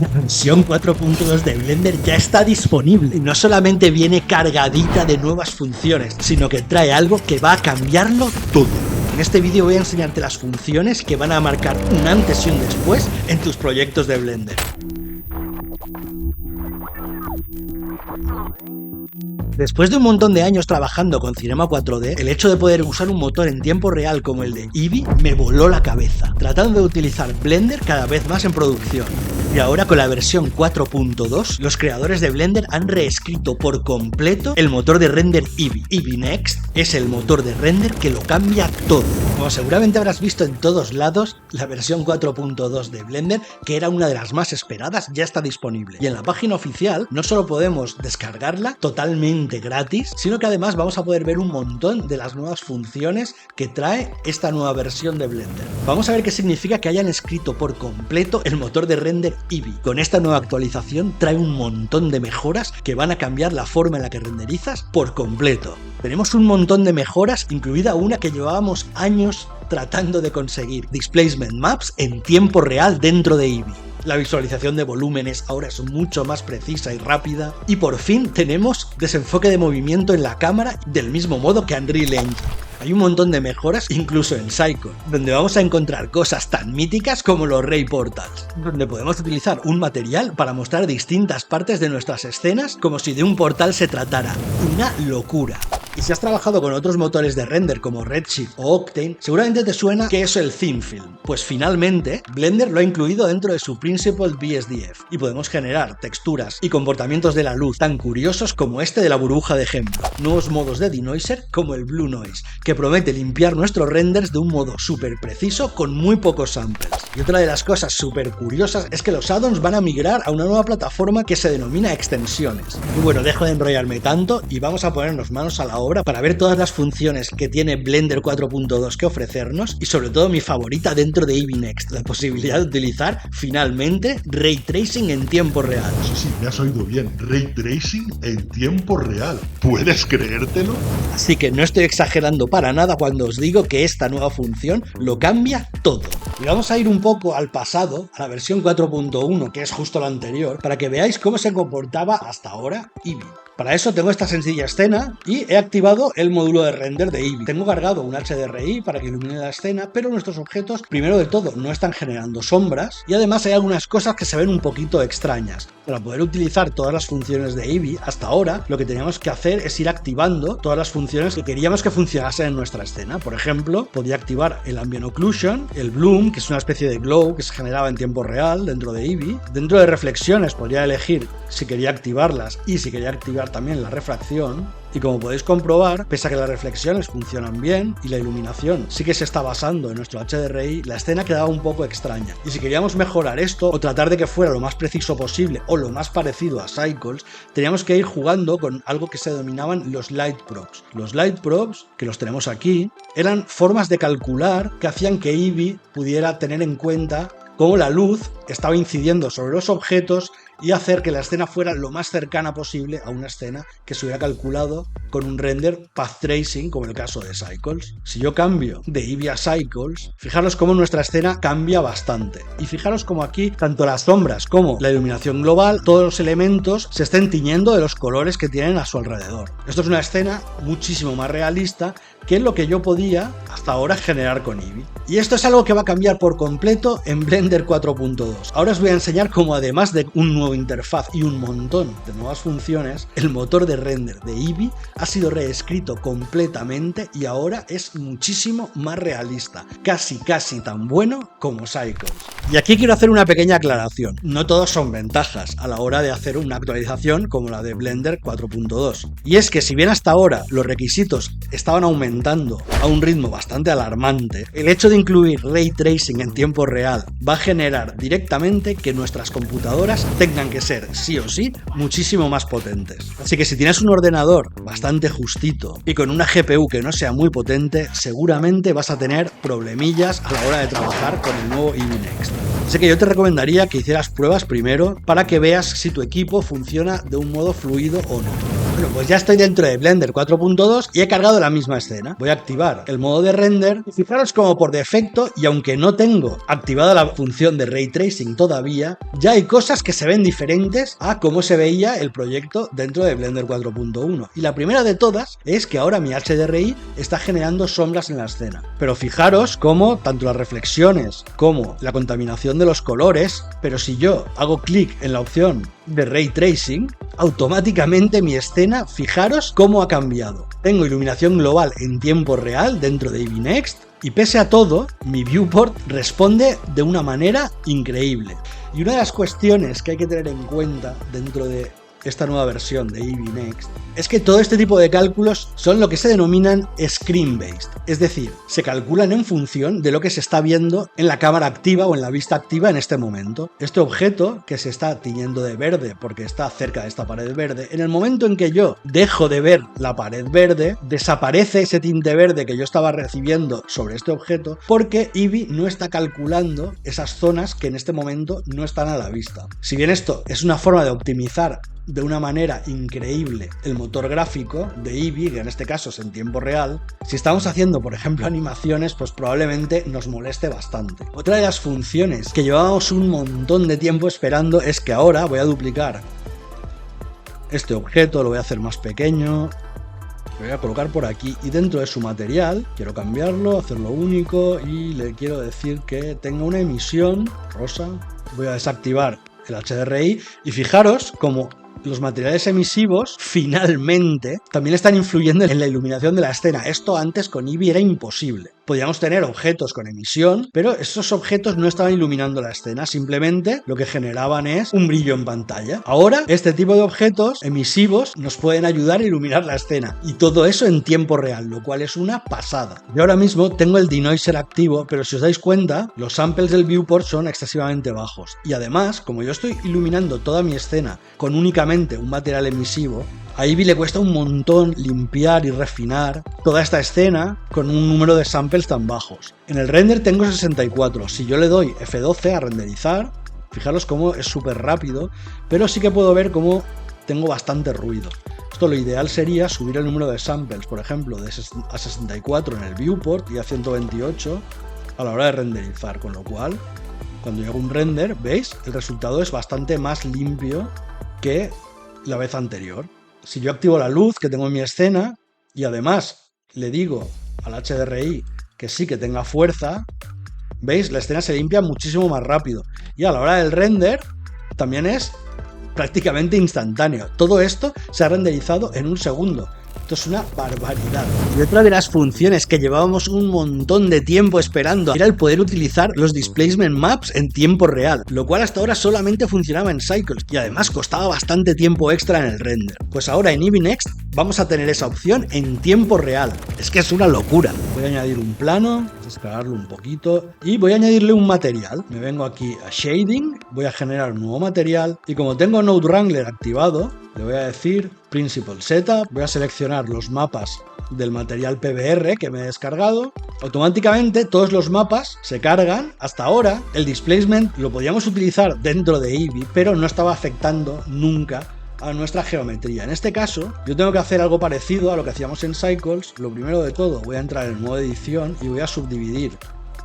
La versión 4.2 de Blender ya está disponible y no solamente viene cargadita de nuevas funciones, sino que trae algo que va a cambiarlo todo. En este vídeo voy a enseñarte las funciones que van a marcar un antes y un después en tus proyectos de Blender. Después de un montón de años trabajando con Cinema 4D, el hecho de poder usar un motor en tiempo real como el de Eevee me voló la cabeza, tratando de utilizar Blender cada vez más en producción. Y ahora con la versión 4.2, los creadores de Blender han reescrito por completo el motor de render Eevee. Eevee Next es el motor de render que lo cambia todo. Como seguramente habrás visto en todos lados, la versión 4.2 de Blender, que era una de las más esperadas, ya está disponible. Y en la página oficial no solo podemos descargarla totalmente gratis, sino que además vamos a poder ver un montón de las nuevas funciones que trae esta nueva versión de Blender. Vamos a ver qué significa que hayan escrito por completo el motor de render Eevee. Con esta nueva actualización trae un montón de mejoras que van a cambiar la forma en la que renderizas por completo. Tenemos un montón de mejoras, incluida una que llevábamos años tratando de conseguir: Displacement Maps en tiempo real dentro de Eevee. La visualización de volúmenes ahora es mucho más precisa y rápida. Y por fin tenemos desenfoque de movimiento en la cámara del mismo modo que Unreal Engine. Hay un montón de mejoras incluso en Cycle, donde vamos a encontrar cosas tan míticas como los Ray Portals, donde podemos utilizar un material para mostrar distintas partes de nuestras escenas como si de un portal se tratara. Una locura. Y si has trabajado con otros motores de render como Redshift o Octane, seguramente te suena que es el Thin Film. Pues finalmente, Blender lo ha incluido dentro de su Principled BSDF y podemos generar texturas y comportamientos de la luz tan curiosos como este de la burbuja de ejemplo. Nuevos modos de denoiser como el Blue Noise, que promete limpiar nuestros renders de un modo súper preciso con muy pocos samples. Y otra de las cosas súper curiosas es que los add-ons van a migrar a una nueva plataforma que se denomina extensiones. Y bueno, dejo de enrollarme tanto y vamos a ponernos manos a la obra para ver todas las funciones que tiene Blender 4.2 que ofrecernos, y sobre todo mi favorita dentro de Eevee Next, la posibilidad de utilizar finalmente Ray Tracing en tiempo real. Sí, me has oído bien, Ray Tracing en tiempo real. ¿Puedes creértelo? Así que no estoy exagerando para nada cuando os digo que esta nueva función lo cambia todo. Y vamos a ir un poco al pasado, a la versión 4.1, que es justo la anterior, para que veáis cómo se comportaba hasta ahora Eevee. Para eso tengo esta sencilla escena y he activado el módulo de render de Eevee. Tengo cargado un HDRI para que ilumine la escena, pero nuestros objetos, primero de todo, no están generando sombras y además hay algunas cosas que se ven un poquito extrañas. Para poder utilizar todas las funciones de Eevee, hasta ahora lo que teníamos que hacer es ir activando todas las funciones que queríamos que funcionasen en nuestra escena. Por ejemplo, podía activar el Ambient Occlusion, el Bloom, que es una especie de glow que se generaba en tiempo real dentro de Eevee. Dentro de reflexiones podría elegir si quería activarlas y si quería activar también la refracción. Y como podéis comprobar, pese a que las reflexiones funcionan bien y la iluminación sí que se está basando en nuestro HDRI, la escena quedaba un poco extraña. Y si queríamos mejorar esto o tratar de que fuera lo más preciso posible o lo más parecido a Cycles, teníamos que ir jugando con algo que se denominaban los Light Props. Los Light Props, que los tenemos aquí, eran formas de calcular que hacían que Eevee pudiera tener en cuenta cómo la luz estaba incidiendo sobre los objetos y hacer que la escena fuera lo más cercana posible a una escena que se hubiera calculado con un render path tracing, como en el caso de Cycles. Si yo cambio de Eevee a Cycles, fijaros cómo nuestra escena cambia bastante. Y fijaros cómo aquí, tanto las sombras como la iluminación global, todos los elementos se estén tiñendo de los colores que tienen a su alrededor. Esto es una escena muchísimo más realista que es lo que yo podía hasta ahora generar con Eevee. Y esto es algo que va a cambiar por completo en Blender 4.2. Ahora os voy a enseñar cómo, además de un nuevo interfaz y un montón de nuevas funciones, el motor de render de Eevee ha sido reescrito completamente y ahora es muchísimo más realista, casi tan bueno como Cycles. Y aquí quiero hacer una pequeña aclaración. No todos son ventajas a la hora de hacer una actualización como la de Blender 4.2. Y es que si bien hasta ahora los requisitos estaban aumentando a un ritmo bastante alarmante, el hecho de incluir Ray Tracing en tiempo real va a generar directamente que nuestras computadoras tengan que ser sí o sí muchísimo más potentes. Así que si tienes un ordenador bastante justito y con una GPU que no sea muy potente, seguramente vas a tener problemillas a la hora de trabajar con el nuevo Eevee Next. Así que yo te recomendaría que hicieras pruebas primero para que veas si tu equipo funciona de un modo fluido o no. Bueno, pues ya estoy dentro de Blender 4.2 y he cargado la misma escena. Voy a activar el modo de render y fijaros como por defecto, y aunque no tengo activada la función de Ray Tracing todavía, ya hay cosas que se ven diferentes a cómo se veía el proyecto dentro de Blender 4.1. Y la primera de todas es que ahora mi HDRI está generando sombras en la escena. Pero fijaros cómo tanto las reflexiones como la contaminación de los colores, pero si yo hago clic en la opción de Ray Tracing, automáticamente mi escena, fijaros cómo ha cambiado. Tengo iluminación global en tiempo real dentro de Eevee Next y pese a todo, mi viewport responde de una manera increíble. Y una de las cuestiones que hay que tener en cuenta dentro de esta nueva versión de Eevee Next es que todo este tipo de cálculos son lo que se denominan screen-based, es decir, se calculan en función de lo que se está viendo en la cámara activa o en la vista activa en este momento. Este objeto que se está tiñendo de verde porque está cerca de esta pared verde, en el momento en que yo dejo de ver la pared verde, desaparece ese tinte verde que yo estaba recibiendo sobre este objeto porque Eevee no está calculando esas zonas que en este momento no están a la vista. Si bien esto es una forma de optimizar de una manera increíble el motor gráfico de Eevee, que en este caso es en tiempo real, si estamos haciendo, por ejemplo, animaciones, pues probablemente nos moleste bastante. Otra de las funciones que llevábamos un montón de tiempo esperando es que ahora voy a duplicar este objeto, lo voy a hacer más pequeño, lo voy a colocar por aquí y dentro de su material quiero cambiarlo, hacerlo único y le quiero decir que tenga una emisión rosa. Voy a desactivar el HDRI y fijaros cómo los materiales emisivos finalmente también están influyendo en la iluminación de la escena. Esto antes con Eevee era imposible. Podíamos tener objetos con emisión, pero esos objetos no estaban iluminando la escena, simplemente lo que generaban es un brillo en pantalla. Ahora, este tipo de objetos emisivos nos pueden ayudar a iluminar la escena, y todo eso en tiempo real, lo cual es una pasada. Yo ahora mismo tengo el denoiser activo, pero si os dais cuenta, los samples del viewport son excesivamente bajos, y además, como yo estoy iluminando toda mi escena con únicamente un material emisivo, a Eevee le cuesta un montón limpiar y refinar toda esta escena con un número de samples tan bajos. En el render tengo 64, si yo le doy F12 a renderizar, fijaros cómo es súper rápido, pero sí que puedo ver cómo tengo bastante ruido. Esto lo ideal sería subir el número de samples, por ejemplo, a 64 en el viewport y a 128 a la hora de renderizar, con lo cual, cuando yo hago un render, ¿veis? El resultado es bastante más limpio que la vez anterior. Si yo activo la luz que tengo en mi escena y además le digo al HDRI que sí que tenga fuerza, ¿veis? La escena se limpia muchísimo más rápido. Y a la hora del render también es prácticamente instantáneo. Todo esto se ha renderizado en un segundo. Esto es una barbaridad. Y otra de las funciones que llevábamos un montón de tiempo esperando era el poder utilizar los Displacement Maps en tiempo real, lo cual hasta ahora solamente funcionaba en Cycles y además costaba bastante tiempo extra en el render. Pues ahora en Eevee Next vamos a tener esa opción en tiempo real. Es que es una locura. Voy a añadir un plano, escalarlo un poquito y voy a añadirle un material. Me vengo aquí a Shading, voy a generar un nuevo material y como tengo Node Wrangler activado, le voy a decir Principal Setup, voy a seleccionar los mapas del material PBR que me he descargado. Automáticamente todos los mapas se cargan. Hasta ahora el displacement lo podíamos utilizar dentro de Eevee, pero no estaba afectando nunca a nuestra geometría. En este caso, yo tengo que hacer algo parecido a lo que hacíamos en Cycles. Lo primero de todo, voy a entrar en modo edición y voy a subdividir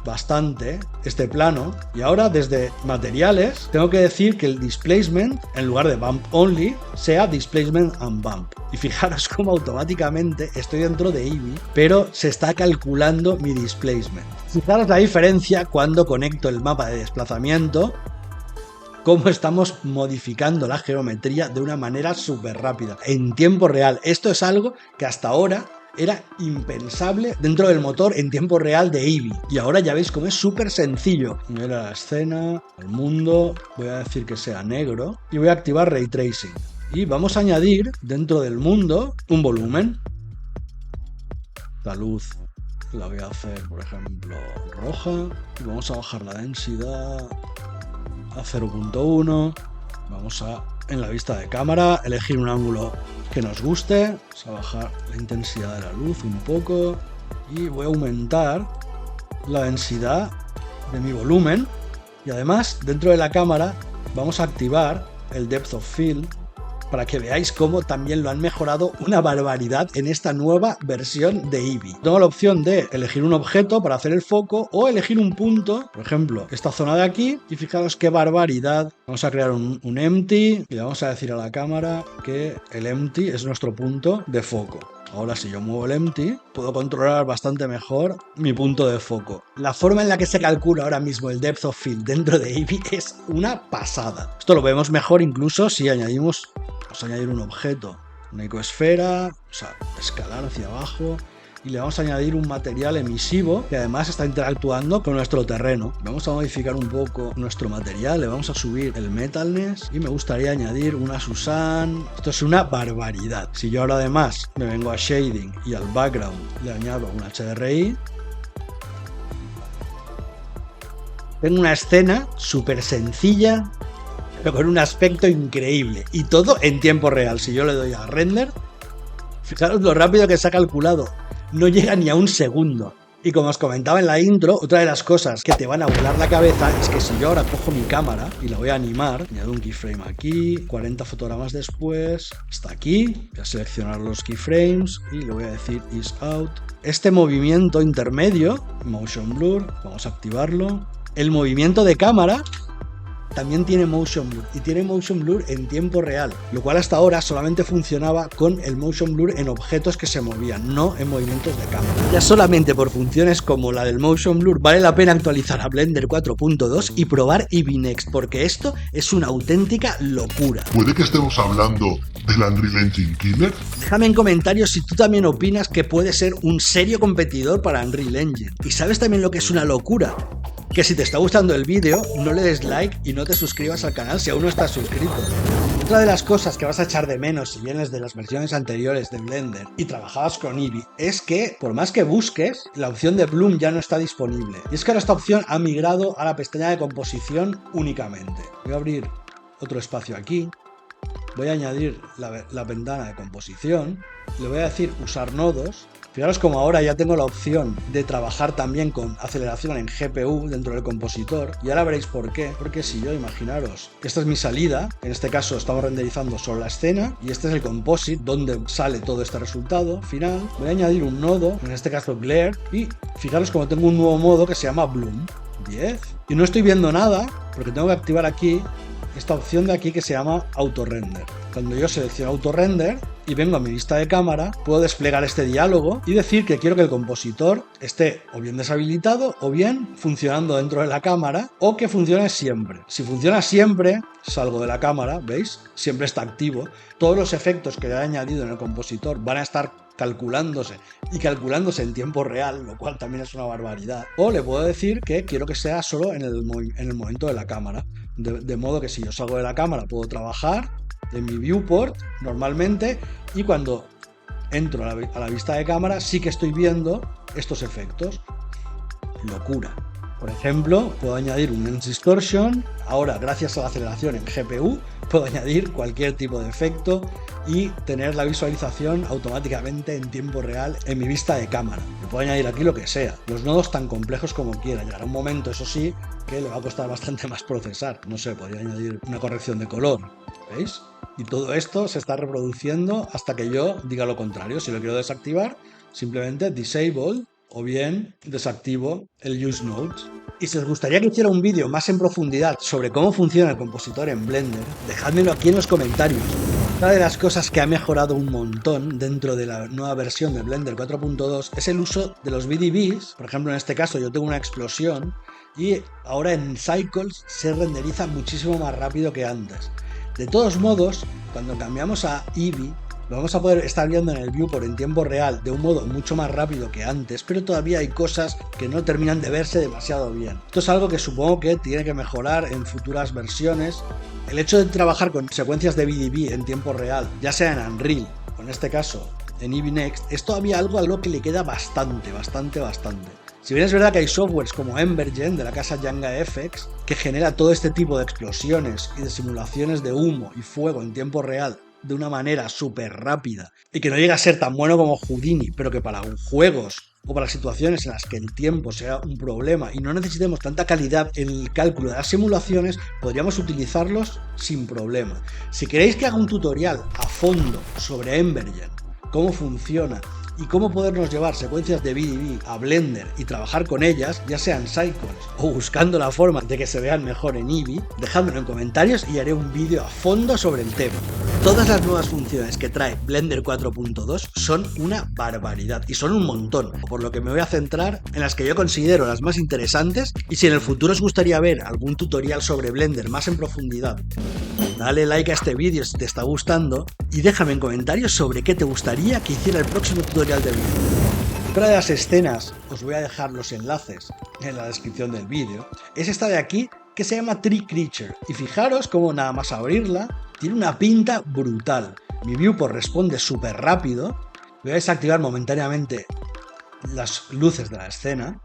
bastante este plano y ahora desde materiales tengo que decir que el displacement en lugar de bump only sea displacement and bump y fijaros cómo automáticamente estoy dentro de Eevee pero se está calculando mi displacement. Fijaros la diferencia cuando conecto el mapa de desplazamiento, cómo estamos modificando la geometría de una manera súper rápida en tiempo real. Esto es algo que hasta ahora era impensable dentro del motor en tiempo real de Eevee. Y ahora ya veis cómo es súper sencillo. Voy a ir a la escena, al mundo, voy a decir que sea negro y voy a activar Ray Tracing. Y vamos a añadir dentro del mundo un volumen. La luz la voy a hacer, por ejemplo, roja. Y vamos a bajar la densidad a 0.1. Vamos a, en la vista de cámara, elegir un ángulo que nos guste. Vamos a bajar la intensidad de la luz un poco y voy a aumentar la densidad de mi volumen y además dentro de la cámara vamos a activar el Depth of Field para que veáis cómo también lo han mejorado una barbaridad en esta nueva versión de Eevee. Tengo la opción de elegir un objeto para hacer el foco o elegir un punto, por ejemplo, esta zona de aquí, y fijaros qué barbaridad. Vamos a crear un empty y le vamos a decir a la cámara que el empty es nuestro punto de foco. Ahora si yo muevo el empty, puedo controlar bastante mejor mi punto de foco. La forma en la que se calcula ahora mismo el depth of field dentro de Eevee es una pasada. Esto lo vemos mejor incluso si añadimos, vamos a añadir un objeto, una ecosfera, o sea, escalar hacia abajo. Y le vamos a añadir un material emisivo que además está interactuando con nuestro terreno. Vamos a modificar un poco nuestro material, le vamos a subir el metalness y me gustaría añadir una Susan. Esto es una barbaridad. Si yo ahora además me vengo a shading y al background le añado un HDRI, tengo una escena súper sencilla pero con un aspecto increíble y todo en tiempo real. Si yo le doy a render, fijaros lo rápido que se ha calculado. No llega ni a un segundo. Y como os comentaba en la intro, otra de las cosas que te van a volar la cabeza es que si yo ahora cojo mi cámara y la voy a animar, añado un keyframe aquí, 40 fotogramas después, hasta aquí, voy a seleccionar los keyframes y le voy a decir is out. Este movimiento intermedio, motion blur, vamos a activarlo. El movimiento de cámara también tiene motion blur y tiene motion blur en tiempo real, lo cual hasta ahora solamente funcionaba con el motion blur en objetos que se movían, no en movimientos de cámara. Ya solamente por funciones como la del motion blur vale la pena actualizar a Blender 4.2 y probar Eevee Next, porque esto es una auténtica locura. ¿Puede que estemos hablando del Unreal Engine Killer? Déjame en comentarios si tú también opinas que puede ser un serio competidor para Unreal Engine. ¿Y sabes también lo que es una locura? Que si te está gustando el vídeo, no le des like y no te suscribas al canal si aún no estás suscrito. Otra de las cosas que vas a echar de menos si vienes de las versiones anteriores de Blender y trabajabas con Eevee es que, por más que busques, la opción de Bloom ya no está disponible. Y es que ahora esta opción ha migrado a la pestaña de composición únicamente. Voy a abrir otro espacio aquí. Voy a añadir la ventana de composición. Le voy a decir usar nodos. Fijaros como ahora ya tengo la opción de trabajar también con aceleración en GPU dentro del compositor, y ahora veréis por qué. Porque si yo, imaginaros, esta es mi salida, en este caso estamos renderizando solo la escena, y este es el composite donde sale todo este resultado final. Voy a añadir un nodo, en este caso Glare, y fijaros como tengo un nuevo modo que se llama Bloom 10. Y no estoy viendo nada porque tengo que activar aquí esta opción de aquí que se llama Auto Render. Cuando yo selecciono Auto Render y vengo a mi vista de cámara, puedo desplegar este diálogo y decir que quiero que el compositor esté o bien deshabilitado o bien funcionando dentro de la cámara, o que funcione siempre. Si funciona siempre, salgo de la cámara, ¿veis? Siempre está activo. Todos los efectos que le he añadido en el compositor van a estar calculándose en tiempo real, lo cual también es una barbaridad. O le puedo decir que quiero que sea solo en el momento de la cámara, de modo que si yo salgo de la cámara puedo trabajar en mi viewport normalmente, y cuando entro a la vista de cámara sí que estoy viendo estos efectos. Locura. Por ejemplo, puedo añadir un Lens Distortion. Ahora, gracias a la aceleración en GPU, puedo añadir cualquier tipo de efecto y tener la visualización automáticamente en tiempo real en mi vista de cámara. Le puedo añadir aquí lo que sea, los nodos tan complejos como quiera. Llegará un momento, eso sí, que le va a costar bastante más procesar. No sé, podría añadir una corrección de color, ¿veis? Y todo esto se está reproduciendo hasta que yo diga lo contrario. Si lo quiero desactivar, simplemente disable, o bien desactivo el Use Nodes. Y si os gustaría que hiciera un vídeo más en profundidad sobre cómo funciona el compositor en Blender, dejádmelo aquí en los comentarios. Una de las cosas que ha mejorado un montón dentro de la nueva versión de Blender 4.2 es el uso de los BDBs. Por ejemplo, en este caso yo tengo una explosión y ahora en Cycles se renderiza muchísimo más rápido que antes. De todos modos, cuando cambiamos a Eevee, lo vamos a poder estar viendo en el viewport en tiempo real de un modo mucho más rápido que antes, pero todavía hay cosas que no terminan de verse demasiado bien. Esto es algo que supongo que tiene que mejorar en futuras versiones. El hecho de trabajar con secuencias de BDB en tiempo real, ya sea en Unreal o en este caso en Eevee Next, es todavía algo que le queda bastante. Si bien es verdad que hay softwares como Embergen de la casa Yanga FX que genera todo este tipo de explosiones y de simulaciones de humo y fuego en tiempo real de una manera súper rápida y que no llegue a ser tan bueno como Houdini, pero que para juegos o para situaciones en las que el tiempo sea un problema y no necesitemos tanta calidad en el cálculo de las simulaciones, podríamos utilizarlos sin problema. Si queréis que haga un tutorial a fondo sobre Embergen, cómo funciona y cómo podernos llevar secuencias de BDB a Blender y trabajar con ellas, ya sean cycles o buscando la forma de que se vean mejor en Eevee, dejádmelo en comentarios y haré un vídeo a fondo sobre el tema. Todas las nuevas funciones que trae Blender 4.2 son una barbaridad y son un montón, por lo que me voy a centrar en las que yo considero las más interesantes, y si en el futuro os gustaría ver algún tutorial sobre Blender más en profundidad, dale like a este vídeo si te está gustando y déjame en comentarios sobre qué te gustaría que hiciera el próximo tutorial de Blender. Otra de las escenas, os voy a dejar los enlaces en la descripción del vídeo, es esta de aquí que se llama Tree Creature, y fijaros cómo nada más abrirla tiene una pinta brutal. Mi viewport responde súper rápido. Voy a desactivar momentáneamente las luces de la escena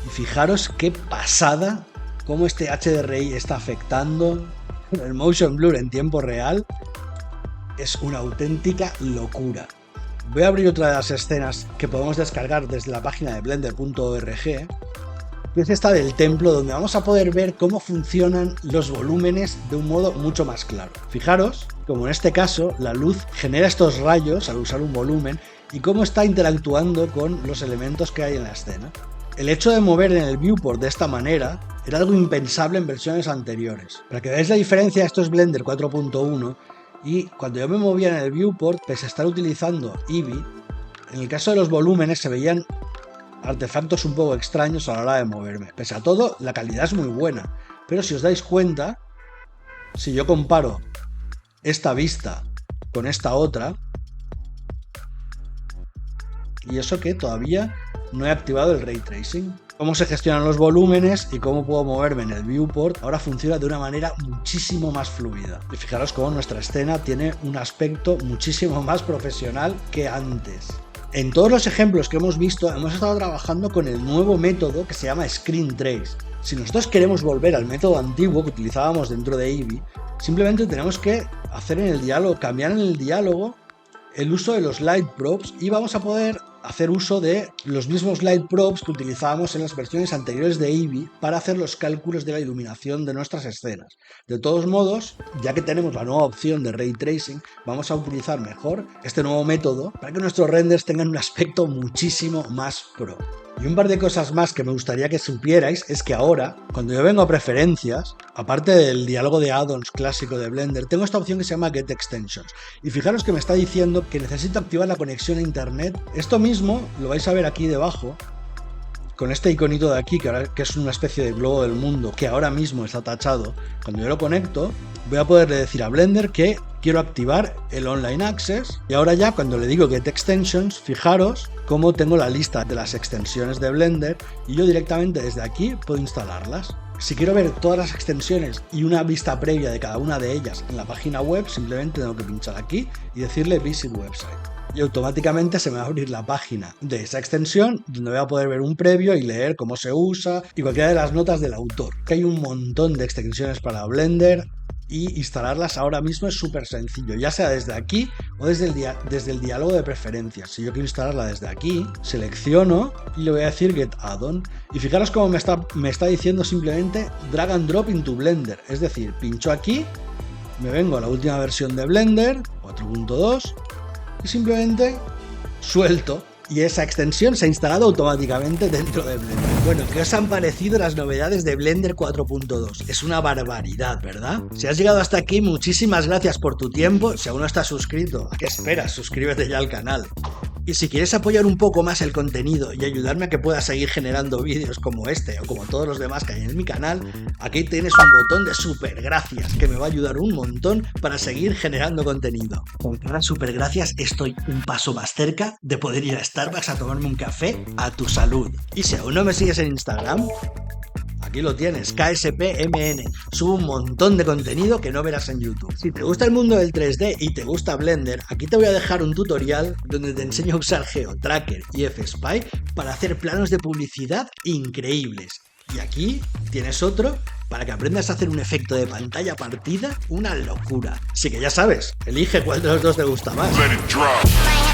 y fijaros qué pasada cómo este HDRI está afectando el motion blur en tiempo real. Es una auténtica locura. Voy a abrir otra de las escenas que podemos descargar desde la página de blender.org, que es esta del templo, donde vamos a poder ver cómo funcionan los volúmenes de un modo mucho más claro. Fijaros, como en este caso, la luz genera estos rayos al usar un volumen y cómo está interactuando con los elementos que hay en la escena. El hecho de mover en el viewport de esta manera era algo impensable en versiones anteriores. Para que veáis la diferencia, esto es Blender 4.1 y cuando yo me movía en el viewport, pese a estar utilizando Eevee, en el caso de los volúmenes se veían artefactos un poco extraños a la hora de moverme. Pese a todo, la calidad es muy buena, pero si os dais cuenta, si yo comparo esta vista con esta otra, y eso que todavía no he activado el Ray Tracing. Cómo se gestionan los volúmenes y cómo puedo moverme en el viewport ahora funciona de una manera muchísimo más fluida. Y fijaros cómo nuestra escena tiene un aspecto muchísimo más profesional que antes. En todos los ejemplos que hemos visto hemos estado trabajando con el nuevo método que se llama Screen Trace. Si nosotros queremos volver al método antiguo que utilizábamos dentro de Eevee, simplemente tenemos que hacer en el diálogo, cambiar en el diálogo el uso de los light props y vamos a poder hacer uso de los mismos light props que utilizábamos en las versiones anteriores de Eevee para hacer los cálculos de la iluminación de nuestras escenas. De todos modos, ya que tenemos la nueva opción de Ray Tracing, vamos a utilizar mejor este nuevo método para que nuestros renders tengan un aspecto muchísimo más pro. Y un par de cosas más que me gustaría que supierais es que ahora, cuando yo vengo a preferencias, aparte del diálogo de add-ons clásico de Blender, tengo esta opción que se llama Get Extensions. Y fijaros que me está diciendo que necesito activar la conexión a internet. Esto mismo lo vais a ver aquí debajo, con este iconito de aquí, que es una especie de globo del mundo, que ahora mismo está tachado. Cuando yo lo conecto, voy a poderle decir a Blender que quiero activar el Online Access, y ahora ya cuando le digo Get Extensions, fijaros cómo tengo la lista de las extensiones de Blender y yo directamente desde aquí puedo instalarlas. Si quiero ver todas las extensiones y una vista previa de cada una de ellas en la página web, simplemente tengo que pinchar aquí y decirle Visit Website. Y automáticamente se me va a abrir la página de esa extensión donde voy a poder ver un previo y leer cómo se usa y cualquiera de las notas del autor. Que hay un montón de extensiones para Blender y instalarlas ahora mismo es súper sencillo, ya sea desde aquí o desde el diálogo de preferencias. Si yo quiero instalarla desde aquí, selecciono y le voy a decir Get Add-on. Y fijaros cómo me está diciendo simplemente Drag and Drop into Blender, es decir, pincho aquí, me vengo a la última versión de Blender, 4.2, y simplemente suelto y esa extensión se ha instalado automáticamente dentro de Blender. Bueno, ¿qué os han parecido las novedades de Blender 4.2? Es una barbaridad, ¿verdad? Si has llegado hasta aquí, muchísimas gracias por tu tiempo. Si aún no estás suscrito, ¿a qué esperas? Suscríbete ya al canal. Y si quieres apoyar un poco más el contenido y ayudarme a que pueda seguir generando vídeos como este o como todos los demás que hay en mi canal, aquí tienes un botón de super gracias que me va a ayudar un montón para seguir generando contenido. Con cada super gracias estoy un paso más cerca de poder ir a Starbucks a tomarme un café a tu salud. Y si aún no me sigues en Instagram, aquí lo tienes, KSPMN. Subo un montón de contenido que no verás en YouTube. Si te gusta el mundo del 3D y te gusta Blender, aquí te voy a dejar un tutorial donde te enseño a usar GeoTracker y FSpy para hacer planos de publicidad increíbles. Y aquí tienes otro para que aprendas a hacer un efecto de pantalla partida, una locura. Así que ya sabes, elige cuál de los dos te gusta más. Let it drop.